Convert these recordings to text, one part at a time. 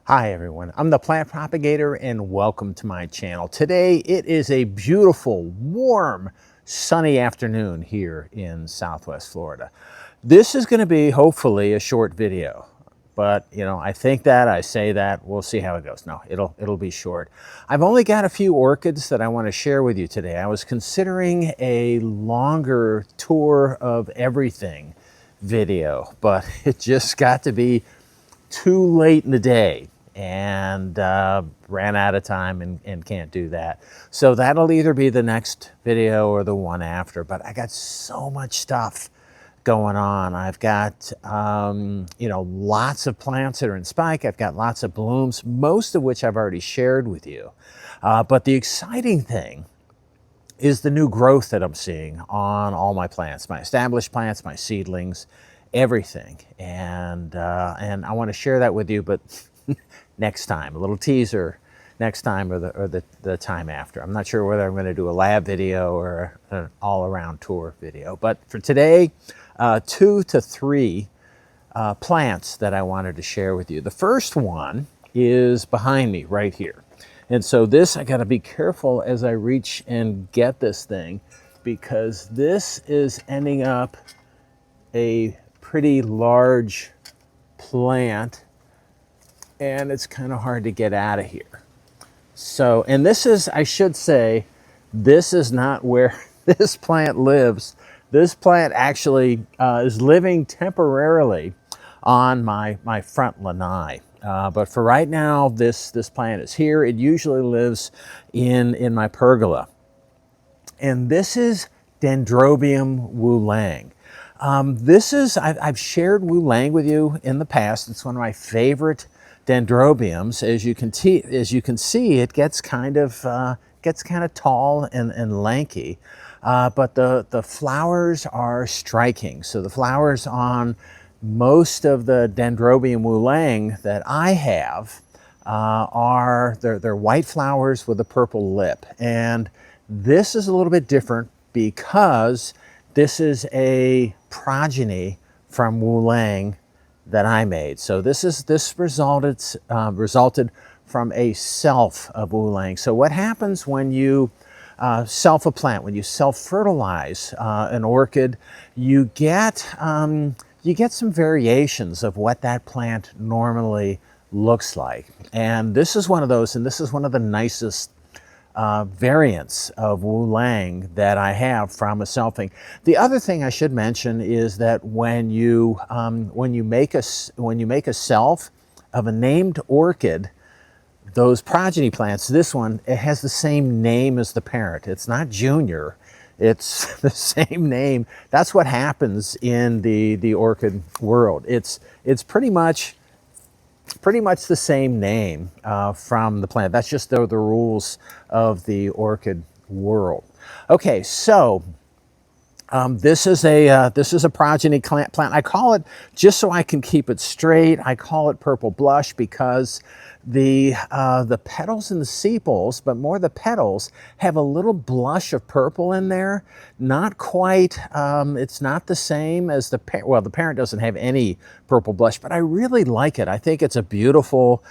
Hi everyone, I'm the plant propagator and welcome to my channel. Today it is a beautiful, warm, sunny afternoon here in Southwest Florida. This is going to be hopefully a short video, but I think that, I say that, we'll see how it goes. No, it'll be short. I've only got a few orchids that I want to share with you today. I was considering a longer tour of everything video, but it just got to be too late in the day and ran out of time and can't do that. So that'll either be the next video or the one after, but I got so much stuff going on. I've got, lots of plants that are in spike. I've got lots of blooms, most of which I've already shared with you. But the exciting thing is the new growth that I'm seeing on all my plants, my established plants, my seedlings, everything. And I want to share that with you, but next time, a little teaser next time or the time after. I'm not sure whether I'm going to do a lab video or an all-around tour video. But for today, 2 to 3 plants that I wanted to share with you. The first one is behind me right here. And so this, I got to be careful as I reach and get this thing, because this is ending up a pretty large plant and it's kind of hard to get out of here. So, and this is, I should say, this is not where this plant lives. This plant actually is living temporarily on my front lanai. But for right now, this plant is here. It usually lives in my pergola. And this is Dendrobium Woo Leng. I've shared Woo Leng with you in the past. It's one of my favorite dendrobiums. As you can see, it gets kind of tall and lanky. But the flowers are striking. So the flowers on most of the Dendrobium Woo Leng that I have they're white flowers with a purple lip. And this is a little bit different because this is a progeny from Woo Leng that I made. So this resulted from a self of Woo Leng. So what happens when you self a plant, when you self-fertilize an orchid, you get some variations of what that plant normally looks like. And this is one of those, and this is one of the nicest variants of Woo Leng that I have from a selfing. The other thing I should mention is that when you make a self of a named orchid, those progeny plants, this one, it has the same name as the parent. It's not Junior, it's the same name. That's what happens in the orchid world. It's pretty much the same name from the plant. That's just the rules of the orchid world. Okay, so this is a progeny plant. I call it, just so I can keep it straight, I call it purple blush because the petals and the sepals, but more the petals, have a little blush of purple in there. Not quite, it's not the same as the parent. Well, the parent doesn't have any purple blush, but I really like it. I think it's a beautiful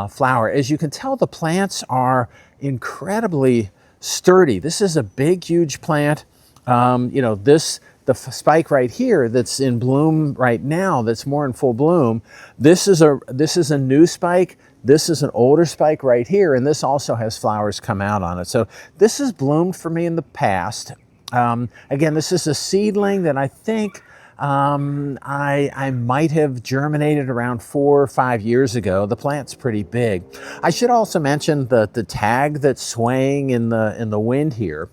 flower. As you can tell, the plants are incredibly sturdy. This is a big, huge plant. The spike right here that's in bloom right now, that's more in full bloom, this is a new spike. This is an older spike right here, and this also has flowers come out on it. So this has bloomed for me in the past. Again, this is a seedling that I think I might have germinated around 4 or 5 years ago. The plant's pretty big. I should also mention the tag that's swaying in the wind here.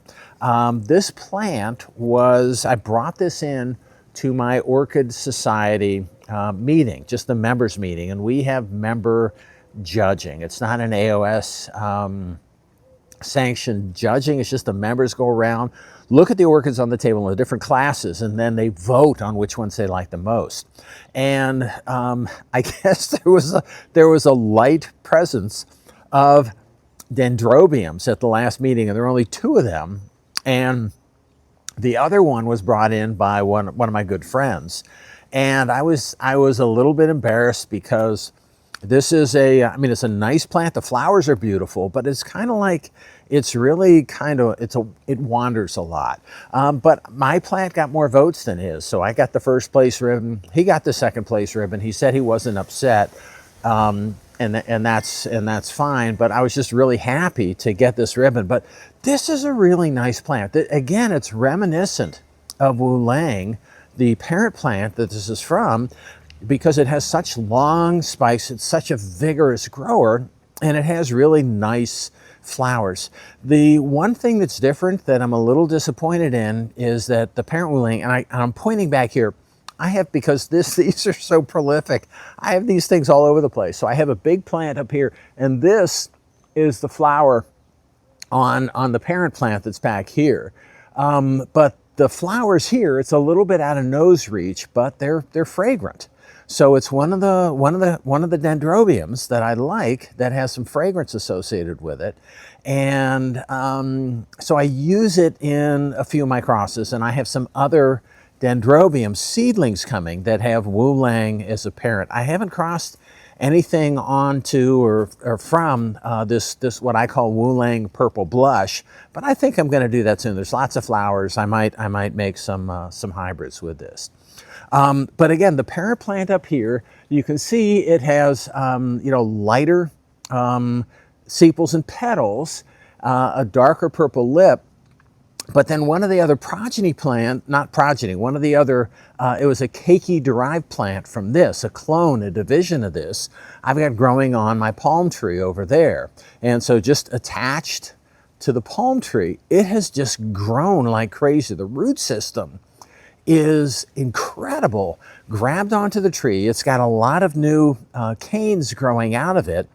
This plant I brought this in to my Orchid Society meeting, just the members meeting, and we have member judging. It's not an AOS sanctioned judging. It's just the members go around, look at the orchids on the table in the different classes, and then they vote on which ones they like the most. And I guess there was a light presence of dendrobiums at the last meeting, and there were only 2 of them. And the other one was brought in by one of my good friends. And I was a little bit embarrassed because This is a, I mean, it's a nice plant. The flowers are beautiful, but it's kind of like, it's really kind of, it wanders a lot. But my plant got more votes than his. So I got the first place ribbon. He got the second place ribbon. He said he wasn't upset. And that's fine. But I was just really happy to get this ribbon. But this is a really nice plant. Again, it's reminiscent of Woo Leng, the parent plant that this is from, because it has such long spikes. It's such a vigorous grower, and it has really nice flowers. The one thing that's different that I'm a little disappointed in is that the parent Woo Leng, and I'm pointing back here, I have, because these are so prolific, I have these things all over the place. So I have a big plant up here, and this is the flower on the parent plant that's back here. But the flowers here, it's a little bit out of nose reach, but they're fragrant. So it's one of the dendrobiums that I like that has some fragrance associated with it. And so I use it in a few of my crosses, and I have some other dendrobium seedlings coming that have Woo Leng as a parent. I haven't crossed anything onto or from this what I call Woo Leng purple blush, but I think I'm going to do that soon. There's lots of flowers. I might make some hybrids with this. But again, the parent plant up here, you can see it has lighter sepals and petals, a darker purple lip. But then one of the other progeny plant, not progeny, one of the other, it was a keiki derived plant from this, a clone, a division of this, I've got growing on my palm tree over there. And so just attached to the palm tree, it has just grown like crazy. The root system is incredible. Grabbed onto the tree. It's got a lot of new canes growing out of it,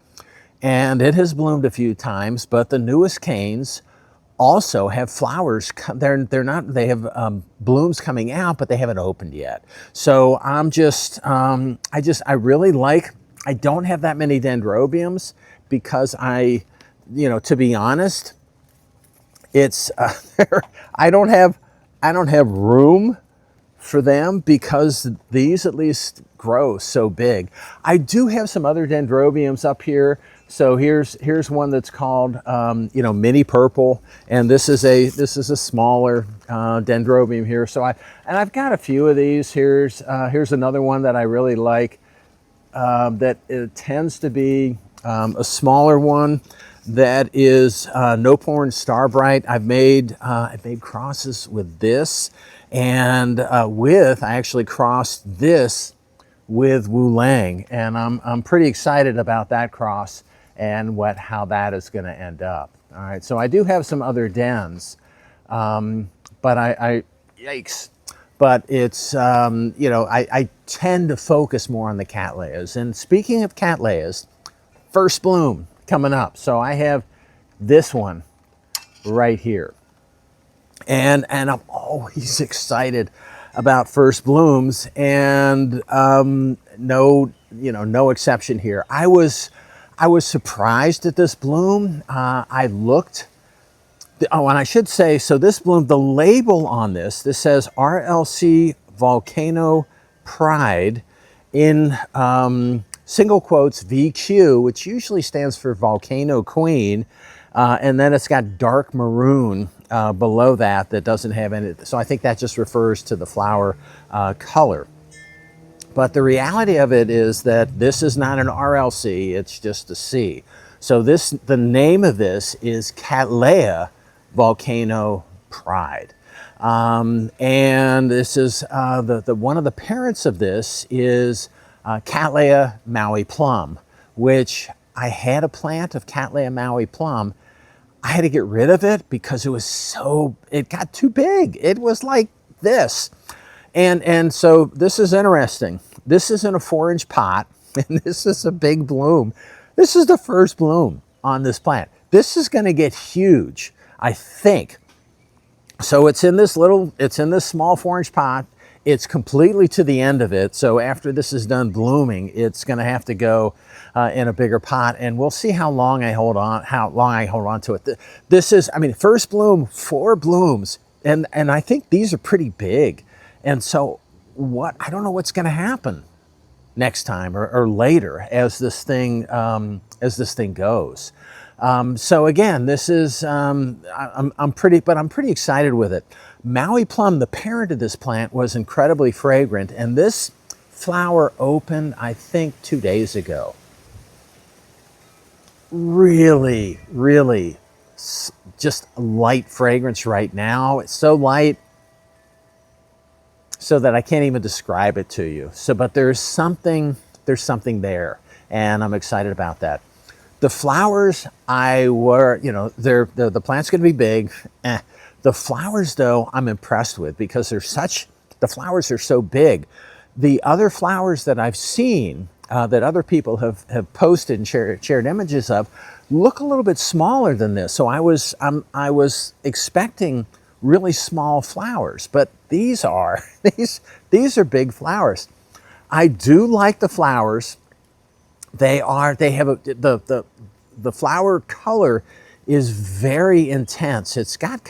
and it has bloomed a few times, but the newest canes also have flowers. They have blooms coming out, but they haven't opened yet. So I'm just, I really like, I don't have that many dendrobiums because to be honest, it's, I don't have room for them because these at least grow so big. I do have some other dendrobiums up here. So here's one that's called mini purple, and this is a smaller dendrobium here. So I've got a few of these. Here's another one that I really like. That it tends to be a smaller one. That is Noporn Starbright. I've made crosses with this, and I actually crossed this with Woo Leng, and I'm pretty excited about that cross and how that is going to end up. All right, so I do have some other dens, but yikes. But it's, I tend to focus more on the Cattleyas. And speaking of Cattleyas, first bloom coming up. So I have this one right here. And I'm always excited about first blooms, and no exception here. I was surprised at this bloom. And I should say, so this bloom, the label on this says RLC Volcano Pride in single quotes VQ, which usually stands for Volcano Queen, and then it's got dark maroon below that doesn't have any, so I think that just refers to the flower color. But the reality of it is that this is not an RLC, it's just a C. So the name of this is Cattleya Volcano Pride. And this is, one of the parents of this is Cattleya Maui Plum, which I had a plant of Cattleya Maui Plum. I had to get rid of it because it got too big. It was like this. And so this is interesting. This is in a 4-inch pot, and this is a big bloom. This is the first bloom on this plant. This is going to get huge, I think. So it's in this small 4-inch pot. It's completely to the end of it. So after this is done blooming, it's going to have to go in a bigger pot, and we'll see how long I hold on to it. This is, first bloom, 4 blooms, and I think these are pretty big. And so I don't know what's going to happen. next time or later as this thing goes. So again, this is I'm pretty excited with it. Maui plum, the parent of this plant, was incredibly fragrant, and this flower opened, I think, 2 days ago. Really, really just light fragrance right now. It's so light so that I can't even describe it to you. So, but there's something there, and I'm excited about that. The flowers, the plant's going to be big. The flowers, though, I'm impressed with because the flowers are so big. The other flowers that I've seen that other people have posted and shared images of look a little bit smaller than this. So I was expecting really small flowers, but these are big flowers. I do like the flowers. They have the flower color is very intense. It's got,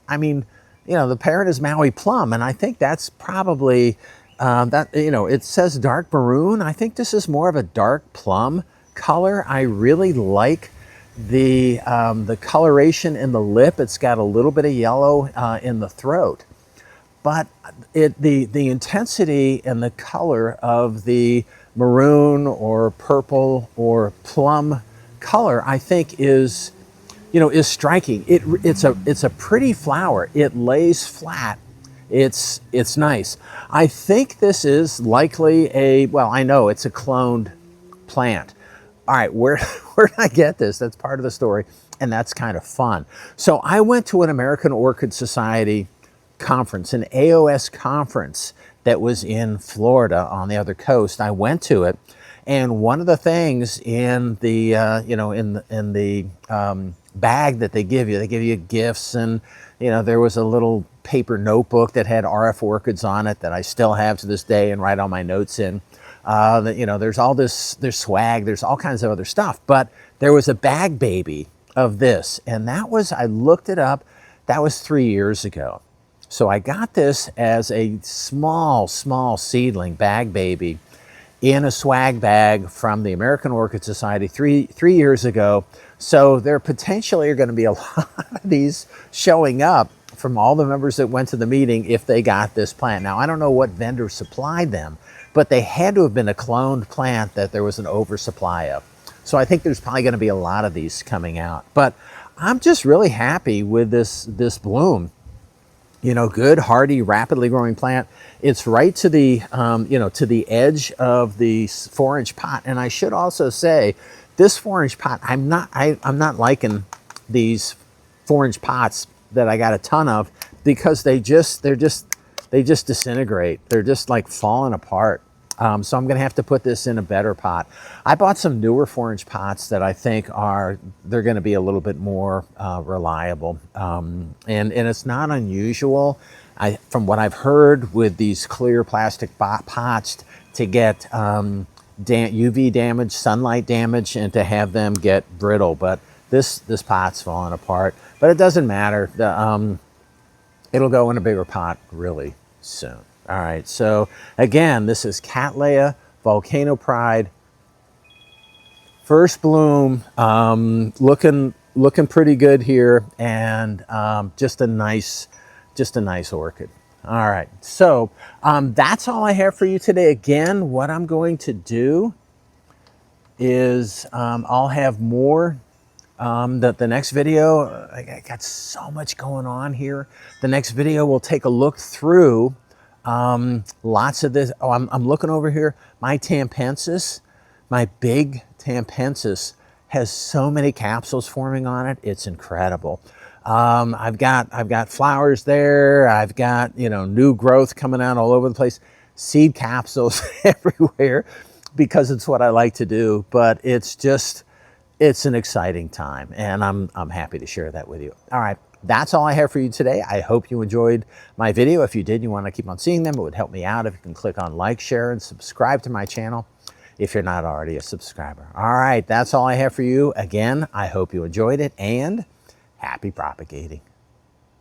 I mean, the parent is Maui plum, and I think that's probably it says dark maroon. I think this is more of a dark plum color. I really like the coloration in the lip. It's got a little bit of yellow in the throat, but the intensity and the color of the maroon or purple or plum color, I think, is striking. It's a pretty flower. It lays flat. It's nice. I think this is likely I know it's a cloned plant. All right, where did I get this? That's part of the story, and that's kind of fun. So I went to an American Orchid Society conference, an AOS conference that was in Florida on the other coast. I went to it, and one of the things in the bag that they give you gifts, and there was a little paper notebook that had RF orchids on it that I still have to this day and write all my notes in. There's swag, there's all kinds of other stuff, but there was a bag baby of this, and I looked it up, that was 3 years ago. So I got this as a small seedling bag baby in a swag bag from the American Orchid Society three years ago. So there potentially are going to be a lot of these showing up from all the members that went to the meeting if they got this plant. Now, I don't know what vendor supplied them, but they had to have been a cloned plant that there was an oversupply of. So I think there's probably going to be a lot of these coming out. But I'm just really happy with this bloom. Good, hardy, rapidly growing plant. It's right to the, to the edge of the 4-inch pot. And I should also say, this 4-inch pot, I'm not liking these 4-inch pots that I got a ton of, because they just disintegrate. They're just like falling apart. So I'm going to have to put this in a better pot. I bought some newer 4-inch pots that I think they're going to be a little bit more reliable. And it's not unusual, from what I've heard, with these clear plastic pots to get UV damage, sunlight damage, and to have them get brittle. But this pot's falling apart. But it doesn't matter. It'll go in a bigger pot really soon. All right, so again, this is Cattleya Volcano Pride. First bloom, looking pretty good here, and just a nice orchid. All right, so that's all I have for you today. Again, what I'm going to do is I'll have more. The next video, I got so much going on here. The next video will take a look through lots of this. Oh, I'm looking over here. My Tampensis, my big Tampensis, has so many capsules forming on it. It's incredible. I've got flowers there. I've got new growth coming out all over the place. Seed capsules everywhere, because it's what I like to do. But it's an exciting time, and I'm happy to share that with you. All right. That's all I have for you today. I hope you enjoyed my video. If you did, you want to keep on seeing them, it would help me out if you can click on like, share, and subscribe to my channel if you're not already a subscriber. All right, that's all I have for you. Again, I hope you enjoyed it, and happy propagating.